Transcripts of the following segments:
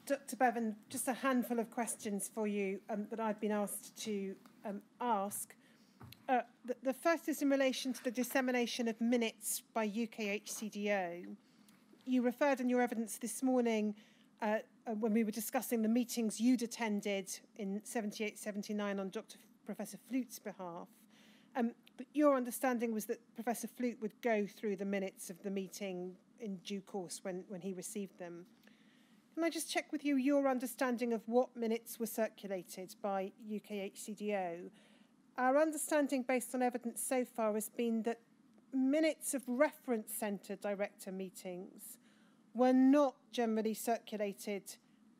Dr. Bevan, just a handful of questions for you that I've been asked to ask. The first is in relation to the dissemination of minutes by UKHCDO. You referred in your evidence this morning when we were discussing the meetings you'd attended in 78-79 on Professor Flute's behalf. But your understanding was that Professor Flute would go through the minutes of the meeting in due course when he received them. Can I just check with you your understanding of what minutes were circulated by UKHCDO? Our understanding, based on evidence so far, has been that minutes of reference centre director meetings were not generally circulated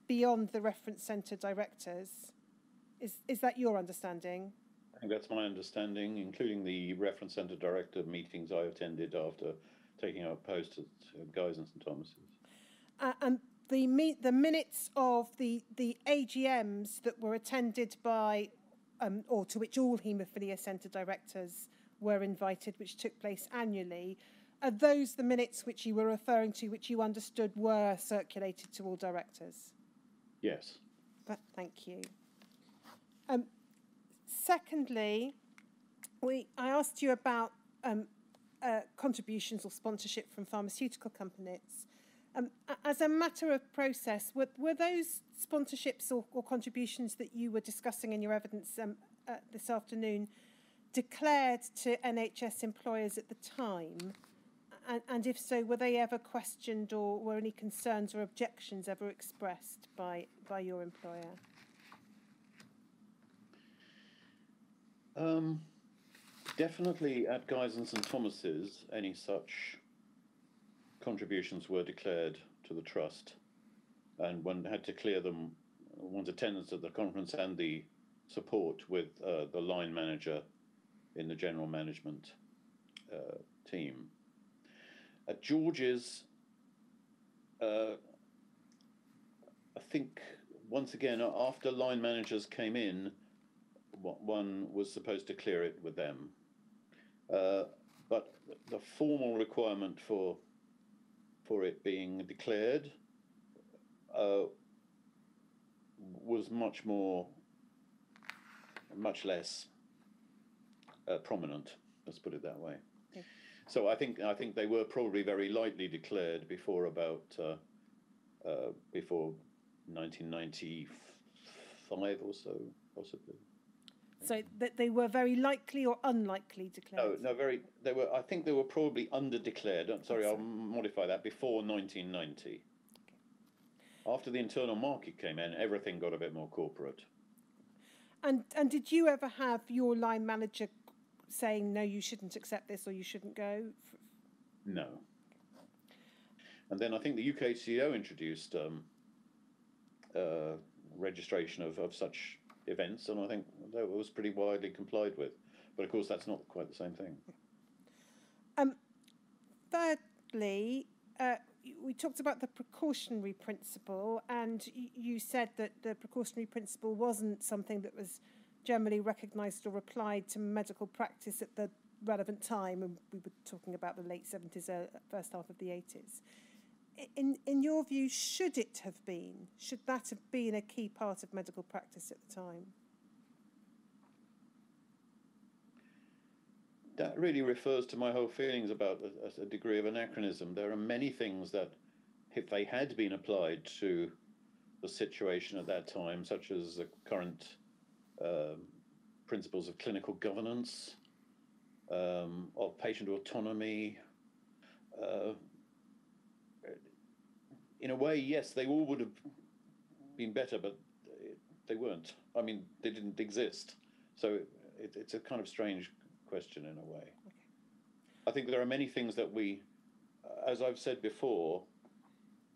beyond the reference centre directors. Is that your understanding? I think that's my understanding, including the reference centre director meetings I attended after taking up post at Guy's and St Thomas's. And the minutes of the AGMs that were attended by, or to which all Haemophilia Centre directors were invited, which took place annually, are those the minutes which you were referring to, which you understood were circulated to all directors? Yes. Thank you. Secondly, I asked you about contributions or sponsorship from pharmaceutical companies. As a matter of process, were those sponsorships or contributions that you were discussing in your evidence this afternoon declared to NHS employers at the time? And if so, were they ever questioned, or were any concerns or objections ever expressed by your employer? Definitely at Guy's and St Thomas's, any such contributions were declared to the trust, and one had to clear them, one's attendance at the conference and the support with the line manager in the general management team. At George's, I think once again, after line managers came in, one was supposed to clear it with them. But the formal requirement for it being declared was much less prominent. Let's put it that way. Okay. So I think they were probably very lightly declared before about before 1995 or so, possibly. So that they were very likely or unlikely declared? No, they were. I think they were probably under-declared. I'm sorry, I'll modify that. Before 1990. Okay. After the internal market came in, everything got a bit more corporate. And did you ever have your line manager saying, no, you shouldn't accept this or you shouldn't go? No. And then I think the UKHCDO introduced registration of such events, and I think that was pretty widely complied with. But of course, that's not quite the same thing. Thirdly, we talked about the precautionary principle, and you said that the precautionary principle wasn't something that was generally recognised or applied to medical practice at the relevant time, and we were talking about the late 70s, first half of the 80s. In your view, should it have been? Should that have been a key part of medical practice at the time? That really refers to my whole feelings about a degree of anachronism. There are many things that, if they had been applied to the situation at that time, such as the current principles of clinical governance, of patient autonomy, in a way, yes, they all would have been better, but they weren't. I mean, they didn't exist. So it's a kind of strange question in a way. Okay. I think there are many things that we, as I've said before,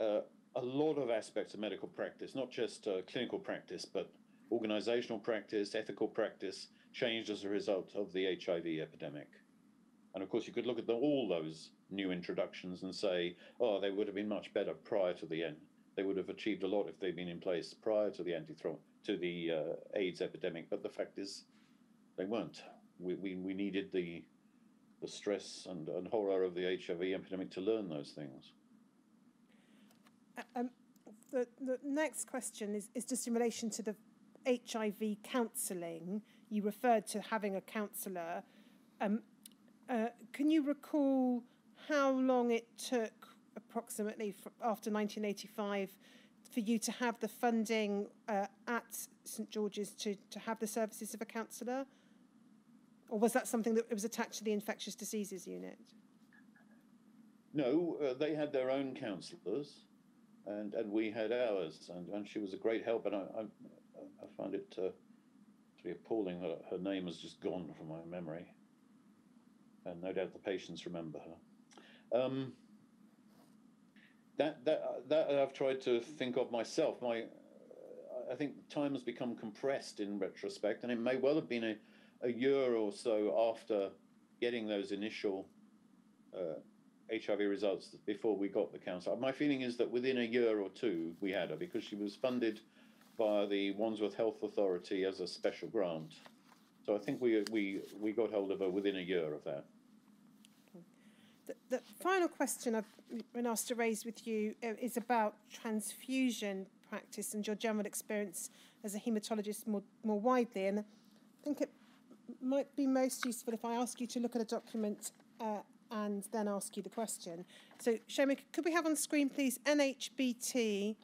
a lot of aspects of medical practice, not just clinical practice, but organizational practice, ethical practice, changed as a result of the HIV epidemic. And of course, you could look at all those new introductions and say, oh, they would have been much better prior to the end. They would have achieved a lot if they'd been in place prior to the AIDS epidemic. But the fact is, they weren't. We needed the stress and horror of the HIV epidemic to learn those things. the next question is just in relation to the HIV counselling. You referred to having a counsellor. Can you recall how long it took, approximately after 1985, for you to have the funding at St George's to have the services of a counsellor? Or was that something that was attached to the infectious diseases unit? No, they had their own counsellors, and we had ours, and she was a great help. And I find it to be appalling that her name has just gone from my memory, and no doubt the patients remember her. That I've tried to think of myself. I think time has become compressed in retrospect, and it may well have been a year or so after getting those initial HIV results before we got the counsellor. My feeling is that within a year or two we had her, because she was funded by the Wandsworth Health Authority as a special grant. So I think we got hold of her within a year of that. The final question I've been asked to raise with you is about transfusion practice and your general experience as a haematologist more widely. And I think it might be most useful if I ask you to look at a document and then ask you the question. So, Seamus, could we have on screen, please, NHBT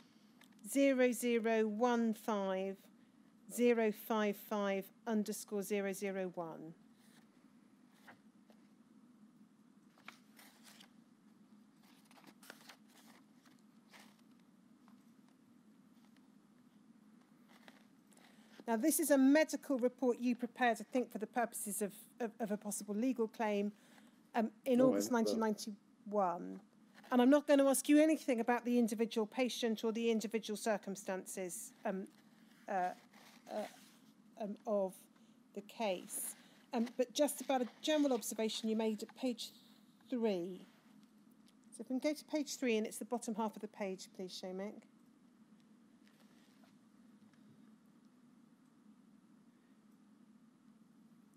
0015 055 _001. Now, this is a medical report you prepared, I think, for the purposes of a possible legal claim in August 1991. And I'm not going to ask you anything about the individual patient or the individual circumstances of the case, but just about a general observation you made at page 3. So if we can go to page 3, and it's the bottom half of the page, please, Seamus.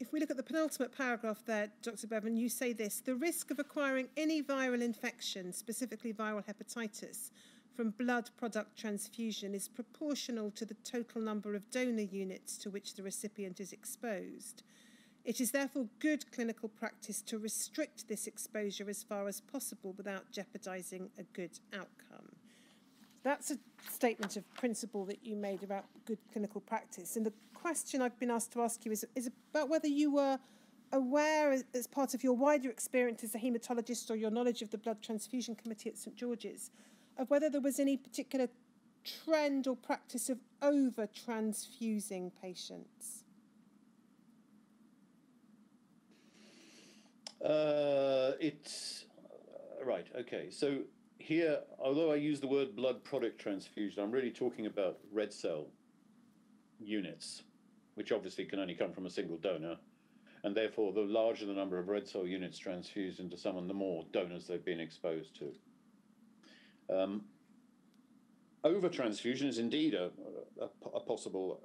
If we look at the penultimate paragraph there, Dr. Bevan, you say this: the risk of acquiring any viral infection, specifically viral hepatitis, from blood product transfusion is proportional to the total number of donor units to which the recipient is exposed. It is therefore good clinical practice to restrict this exposure as far as possible without jeopardising a good outcome. That's a statement of principle that you made about good clinical practice. And the question I've been asked to ask you is about whether you were aware, as part of your wider experience as a haematologist or your knowledge of the Blood Transfusion Committee at St George's, of whether there was any particular trend or practice of over-transfusing patients. Right, okay. So here, although I use the word blood product transfusion, I'm really talking about red cell units, which obviously can only come from a single donor. And therefore, the larger the number of red cell units transfused into someone, the more donors they've been exposed to. Over-transfusion is indeed a possible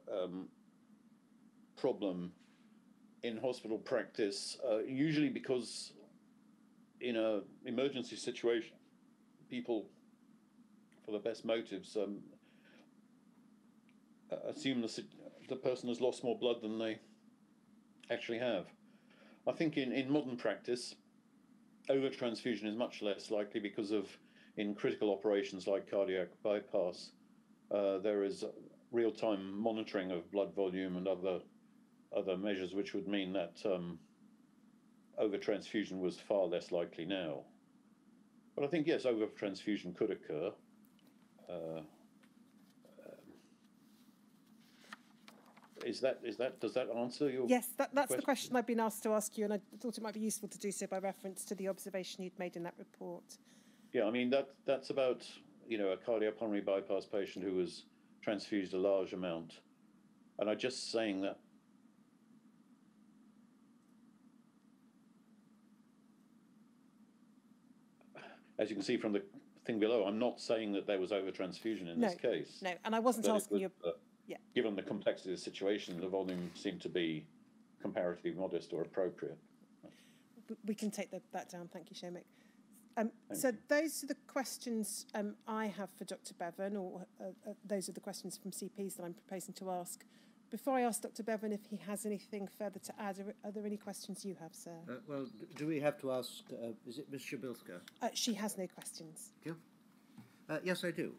problem in hospital practice, usually because in an emergency situation, people, for the best motives, assume the person has lost more blood than they actually have. I think in modern practice, over-transfusion is much less likely because in critical operations like cardiac bypass, there is real-time monitoring of blood volume and other measures, which would mean that over-transfusion was far less likely now. But I think, yes, over-transfusion could occur. Does that answer your Yes, that's question? the question I've been asked to ask you, and I thought it might be useful to do so by reference to the observation you'd made in that report. Yeah, I mean, that's about, a cardiopulmonary bypass patient who was transfused a large amount. And I'm just saying that as you can see from the thing below, I'm not saying that there was over-transfusion in this case. No, and I wasn't asking you... Yeah. Given the complexity of the situation, the volume seemed to be comparatively modest or appropriate. We can take that down. Thank you, Seamus. So those are the questions I have for Dr. Bevan, or those are the questions from CPs that I'm proposing to ask. Before I ask Dr. Bevan if he has anything further to add, are there any questions you have, sir? Well, do we have to ask, is it Ms. Shabilska? She has no questions. Thank you. Yes, I do.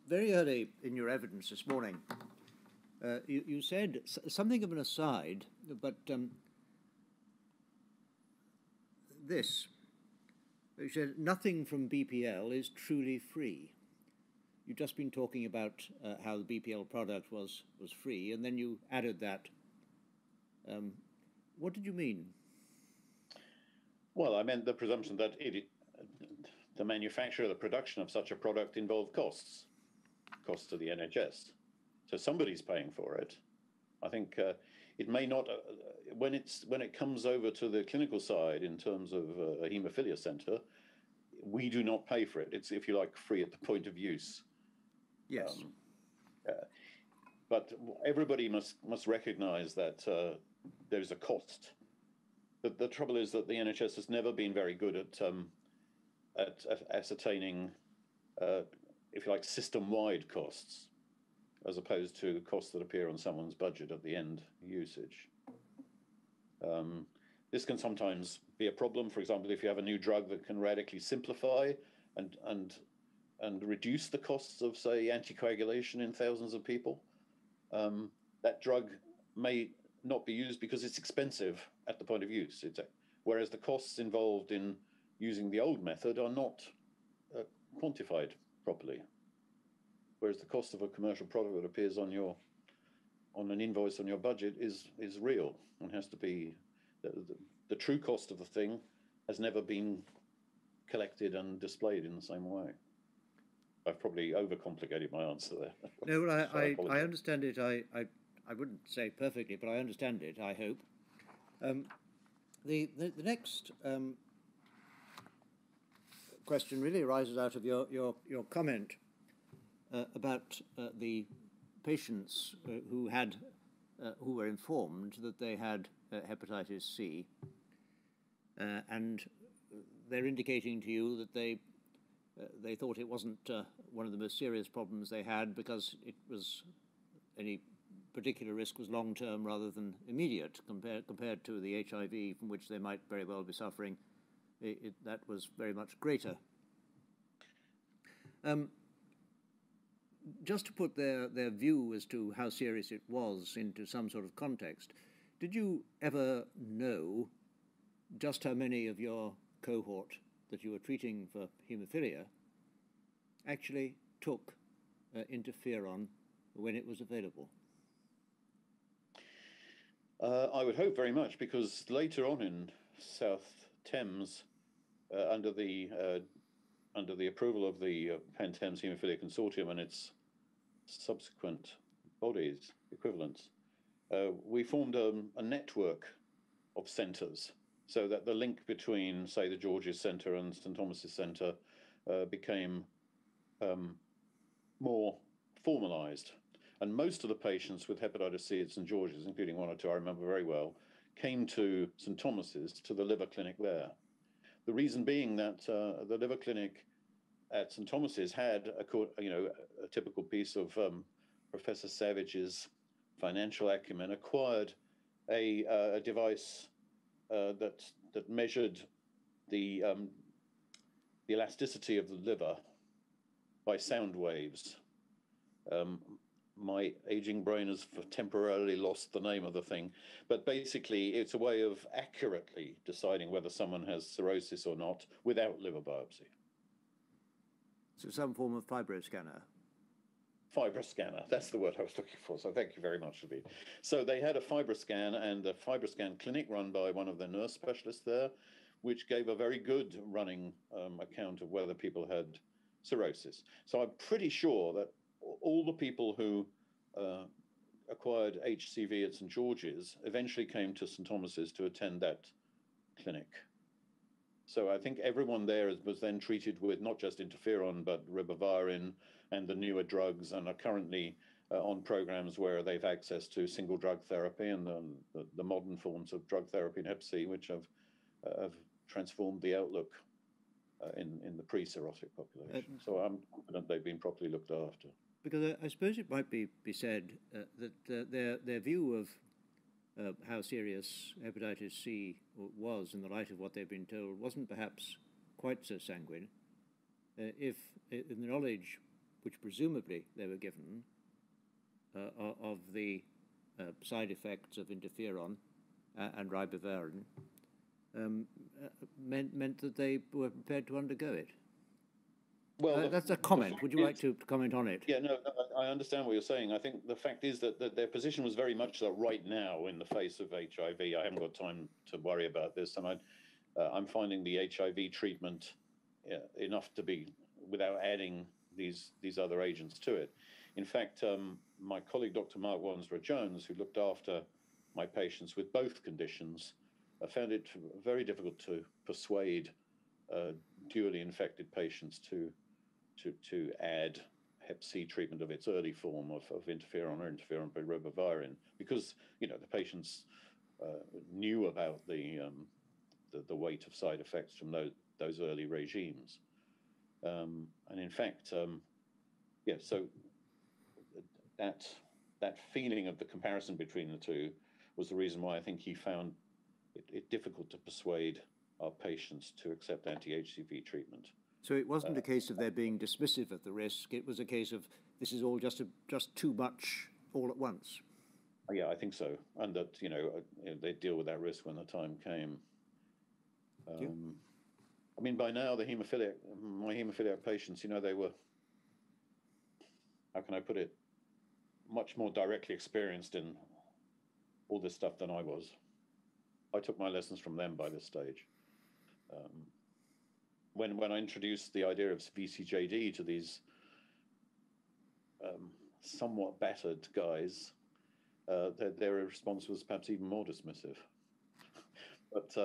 Very early in your evidence this morning, you said something of an aside, but this. You said nothing from BPL is truly free. You've just been talking about how the BPL product was free, and then you added that. What did you mean? Well, I meant the presumption that the manufacture, the production of such a product involved costs to the NHS. So somebody's paying for it. I think it may not, when it comes over to the clinical side in terms of a haemophilia centre, we do not pay for it. It's, if you like, free at the point of use. Yes. But everybody must recognise that there's a cost. The trouble is that the NHS has never been very good at ascertaining, if you like, system-wide costs, as opposed to costs that appear on someone's budget at the end usage. This can sometimes be a problem. For example, if you have a new drug that can radically simplify and reduce the costs of, say, anticoagulation in thousands of people, that drug may not be used because it's expensive at the point of use. Whereas the costs involved in using the old method are not quantified properly. Whereas the cost of a commercial product that appears on an invoice on your budget is real and has to be, the true cost of the thing has never been collected and displayed in the same way. I've probably overcomplicated my answer there. No, well, I understand it. I wouldn't say perfectly, but I understand it, I hope. The next question really arises out of your comment about the patients who were informed that they had hepatitis C, and they're indicating to you that they thought it wasn't one of the most serious problems they had because it was any particular risk was long-term rather than immediate compared to the HIV from which they might very well be suffering. That was very much greater. Just to put their view as to how serious it was into some sort of context, did you ever know just how many of your cohort that you were treating for haemophilia actually took interferon when it was available? I would hope very much, because later on in South Thames, under the approval of the Pan-Thames Haemophilia Consortium and its subsequent bodies, equivalents, we formed a network of centres, so that the link between, say, the George's Centre and St Thomas's Centre became more formalised. And most of the patients with hepatitis C at St George's, including one or two I remember very well, came to St Thomas's, to the liver clinic there. The reason being that the liver clinic at St Thomas's had a typical piece of Professor Savage's financial acumen, acquired a device that measured the elasticity of the liver by sound waves. My aging brain has temporarily lost the name of the thing, but basically it's a way of accurately deciding whether someone has cirrhosis or not without liver biopsy. So some form of fibroscanner. Fibroscanner, that's the word I was looking for, so thank you very much, David. So they had a fibroscan and a fibroscan clinic run by one of the nurse specialists there, which gave a very good running account of whether people had cirrhosis. So I'm pretty sure that all the people who acquired HCV at St George's eventually came to St Thomas's to attend that clinic. So I think everyone there was then treated with not just interferon, but ribavirin and the newer drugs, and are currently on programs where they've access to single drug therapy and the modern forms of drug therapy in Hep C, which have transformed the outlook in the pre-cirrhotic population. So I'm confident they've been properly looked after. Because I suppose it might be said that their view of how serious hepatitis C was in the light of what they've been told wasn't perhaps quite so sanguine, if in the knowledge which presumably they were given of the side effects of interferon and ribavirin meant that they were prepared to undergo it. Well, that's a comment. Would you like to comment on it? Yeah, no, I understand what you're saying. I think the fact is that their position was very much that right now, in the face of HIV, I haven't got time to worry about this, and I'm finding the HIV treatment enough to be without adding these other agents to it. In fact, my colleague, Dr. Mark Wansborough-Jones, who looked after my patients with both conditions, found it very difficult to persuade dually infected patients to add Hep C treatment of its early form of interferon or interferon ribavirin, because the patients knew about the weight of side effects from those early regimes, and in fact, so that feeling of the comparison between the two was the reason why I think he found it difficult to persuade our patients to accept anti-HCV treatment. So it wasn't a case of their being dismissive of the risk. It was a case of this is all just too much all at once. Yeah, I think so, and that they'd deal with that risk when the time came. I mean, by now my haemophiliac patients, they were, how can I put it, much more directly experienced in all this stuff than I was. I took my lessons from them by this stage. When I introduced the idea of VCJD to these somewhat battered guys, their response was perhaps even more dismissive. But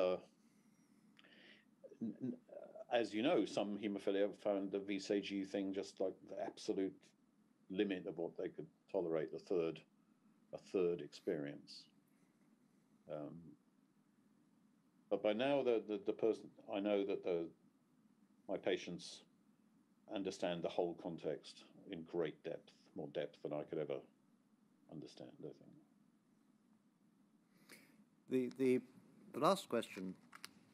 as you know, some haemophilia found the VCJD thing just like the absolute limit of what they could tolerate, a third experience. But by now, the person, I know that my patients understand the whole context in great depth, more depth than I could ever understand, I think. The last question,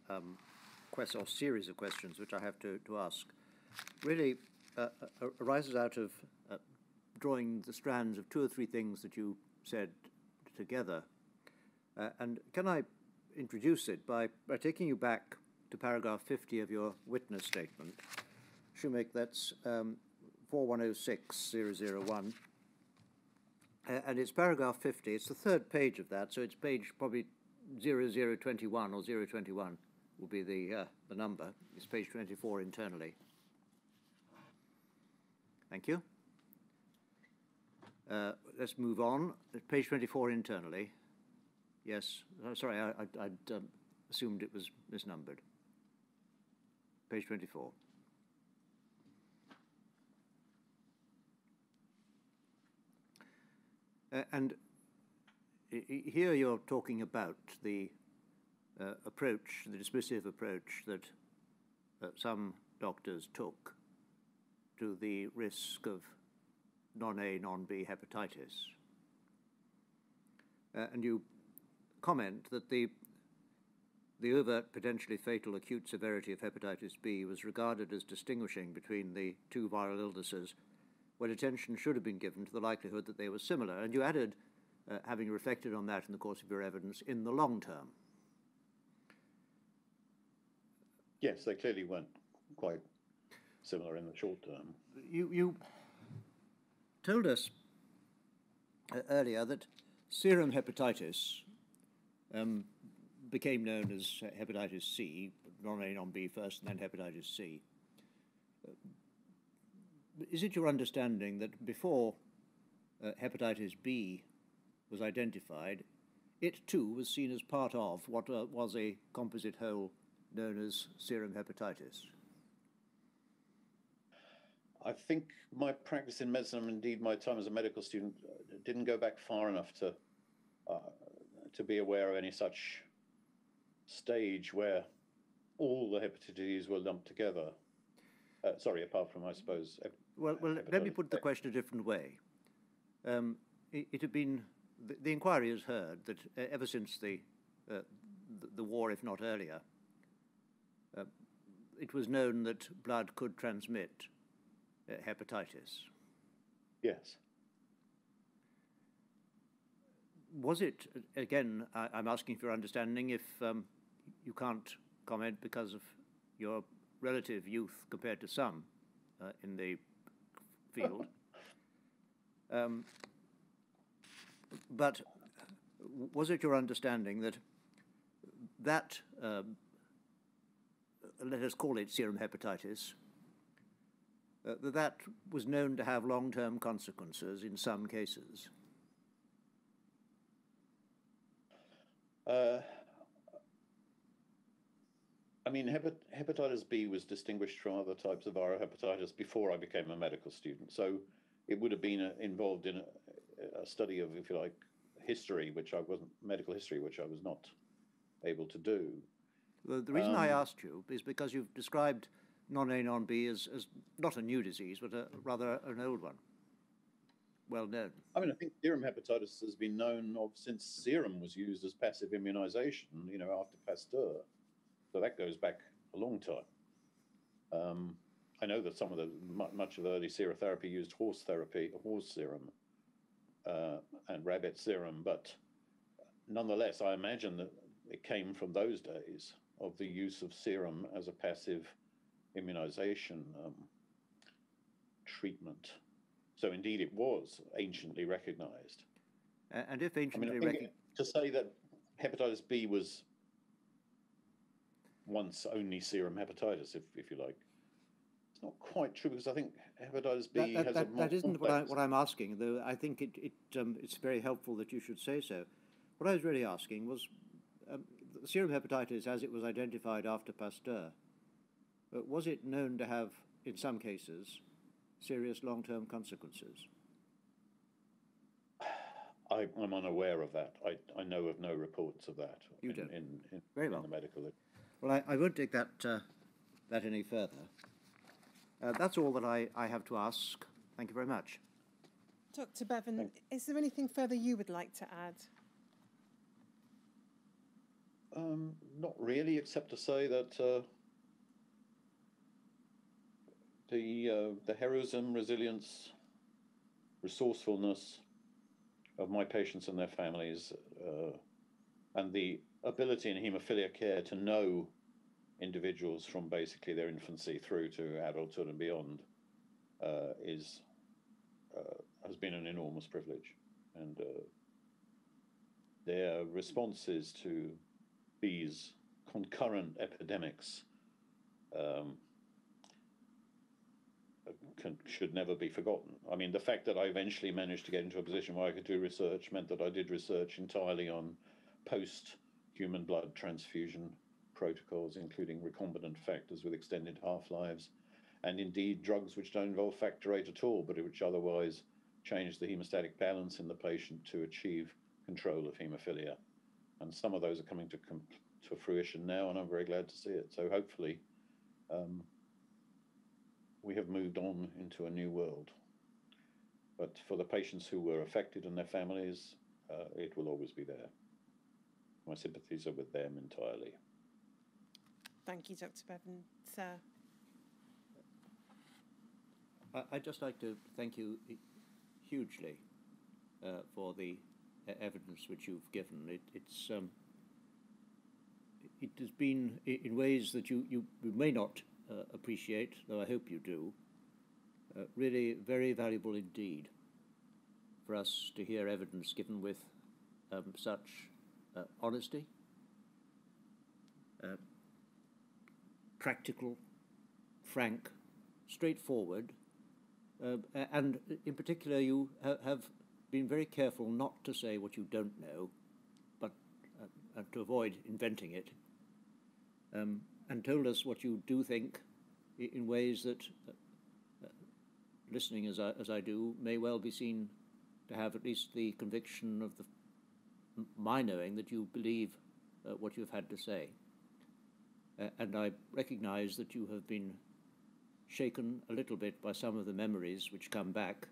or series of questions which I have to ask, really arises out of drawing the strands of two or three things that you said together. And can I introduce it by taking you back to paragraph 50 of your witness statement. Shoemake, that's 4106001. And it's paragraph 50. It's the third page of that, so it's page probably 0021 or 021 will be the number. It's page 24 internally. Thank you. Let's move on. Page 24 internally. Yes. Sorry, I'd assumed it was misnumbered. Page 24. And here you're talking about the approach, the dismissive approach that some doctors took to the risk of non-A, non-B hepatitis. And you comment that the overt potentially fatal acute severity of hepatitis B was regarded as distinguishing between the two viral illnesses, when attention should have been given to the likelihood that they were similar. And you added, having reflected on that in the course of your evidence, in the long term. Yes, they clearly weren't quite similar in the short term. You told us earlier that serum hepatitis became known as hepatitis C, non-A, non-B first, and then hepatitis C. Is it your understanding that before hepatitis B was identified, it too was seen as part of what was a composite whole known as serum hepatitis? I think my practice in medicine, and indeed my time as a medical student, didn't go back far enough to be aware of any such stage where all the hepatitis were lumped together. Sorry, apart from, I suppose. Well, let me put the question a different way. It had been, the inquiry has heard that ever since the war, if not earlier, it was known that blood could transmit hepatitis. Yes. Was it, again, I'm asking for your understanding, if you can't comment because of your relative youth compared to some in the field, but was it your understanding that let us call it serum hepatitis, that was known to have long-term consequences in some cases? I mean, hepatitis B was distinguished from other types of viral hepatitis before I became a medical student. So it would have been involved in a study of, if you like, history, medical history, which I was not able to do. Well, the reason I asked you is because you've described non-A, non-B as not a new disease, but rather an old one, well known. I mean, I think serum hepatitis has been known of since serum was used as passive immunization, after Pasteur. So that goes back a long time. I know that some of much of the early serotherapy used horse serum, and rabbit serum, but nonetheless, I imagine that it came from those days of the use of serum as a passive immunization treatment. So indeed, it was anciently recognized. And if anciently recognized, to say that hepatitis B was once only serum hepatitis, if you like, it's not quite true, because I think hepatitis B has a more that isn't what I'm asking, though I think it's very helpful that you should say so. What I was really asking was serum hepatitis, as it was identified after Pasteur, was it known to have, in some cases, serious long-term consequences? I'm unaware of that. I know of no reports of that. You don't. Very well. In the medical. Well, I won't take that any further. That's all that I have to ask. Thank you very much. Dr. Bevan, is there anything further you would like to add? Not really, except to say that the heroism, resilience, resourcefulness of my patients and their families, and the ability in haemophilia care to know individuals from basically their infancy through to adulthood and beyond has been an enormous privilege. And their responses to these concurrent epidemics should never be forgotten. I mean, the fact that I eventually managed to get into a position where I could do research meant that I did research entirely on post-human blood transfusion protocols, including recombinant factors with extended half-lives, and indeed drugs which don't involve factor VIII at all, but which otherwise change the hemostatic balance in the patient to achieve control of haemophilia. And some of those are coming to fruition now, and I'm very glad to see it. So hopefully we have moved on into a new world. But for the patients who were affected and their families, it will always be there. My sympathies are with them entirely. Thank you, Dr. Bevan. Sir? I'd just like to thank you hugely for the evidence which you've given. It has been in ways that you may not appreciate, though I hope you do, really very valuable indeed for us to hear evidence given with such honesty, practical, frank, straightforward, and in particular you have been very careful not to say what you don't know, but to avoid inventing it, and told us what you do think in ways that listening as I do, may well be seen to have at least the conviction of my knowing that you believe what you've had to say. And I recognize that you have been shaken a little bit by some of the memories which come back.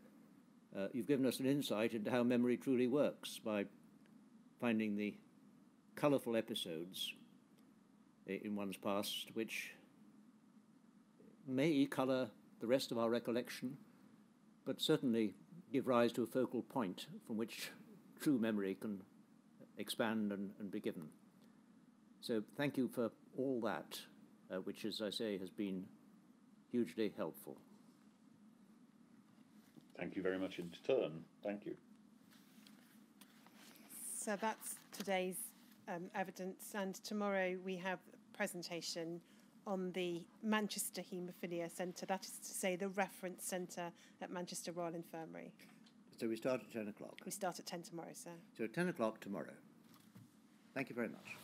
You've given us an insight into how memory truly works by finding the colourful episodes in one's past which may colour the rest of our recollection, but certainly give rise to a focal point from which true memory can expand and be given. So thank you for all that, which, as I say, has been hugely helpful. Thank you very much in turn. Thank you. So that's today's evidence, and tomorrow we have a presentation on the Manchester Haemophilia Centre, that is to say the reference centre at Manchester Royal Infirmary. So we start at 10 o'clock? We start at 10 tomorrow, sir. So at 10 o'clock tomorrow. Thank you very much.